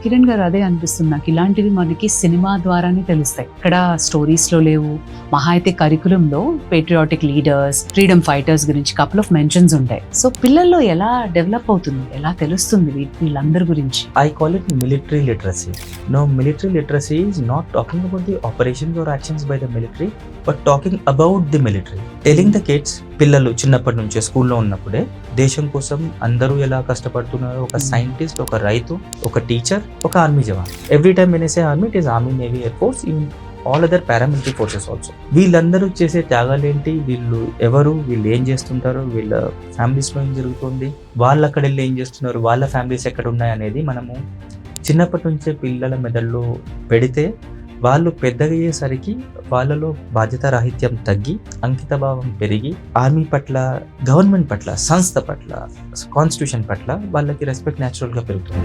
కిరణ్ గారు అదే అనిపిస్తుంది నాకు, ఇలాంటివి మనకి సినిమా ద్వారానే తెలుస్తాయి. ఇక్కడ స్టోరీస్ లో లేవు. మహా అయితే కరికులంలో పేట్రియాటిక్ లీడర్స్, ఫ్రీడమ్ ఫైటర్స్ గురించి కపుల్ ఆఫ్ మెన్షన్స్ ఉంటాయి. సో పిల్లల్లో ఎలా డెవలప్ అవుతుంది, ఎలా తెలుస్తుంది వీళ్ళందరి గురించి? I call it military literacy. No, military literacy is not talking about the operations or actions by the military, but talking about the military. Telling the kids, పిల్లలు చిన్నప్పటి నుంచే స్కూల్లో ఉన్నప్పుడే దేశం కోసం అందరూ ఎలా కష్టపడుతున్నారో, ఒక సైంటిస్ట్, ఒక రైతు, ఒక టీచర్, ఒక army Jawan. Every time when I say army, it is army, navy, air force, even all other paramilitary forces also. వీళ్ళందరూ చేసే త్యాగాలు ఏంటి, వీళ్ళు ఎవరు, వీళ్ళు ఏం చేస్తుంటారు, వీళ్ళ ఫ్యామిలీస్లో ఏం జరుగుతుంది, వాళ్ళు అక్కడ వెళ్ళి ఏం చేస్తున్నారు, వాళ్ళ ఫ్యామిలీస్ ఎక్కడ ఉన్నాయి అనేది మనము చిన్నప్పటి నుంచే పిల్లల మెదడులో పెడితే వాళ్ళు పెద్దగా అయ్యేసరికి వాళ్ళలో బాధ్యత రాహిత్యం తగ్గి, అంకితభావం పెరిగి, ఆర్మీ పట్ల, గవర్నమెంట్ పట్ల, సంస్థ పట్ల, కాన్స్టిట్యూషన్ పట్ల వాళ్ళకి రెస్పెక్ట్ న్యాచురల్గా పెరుగుతుంది.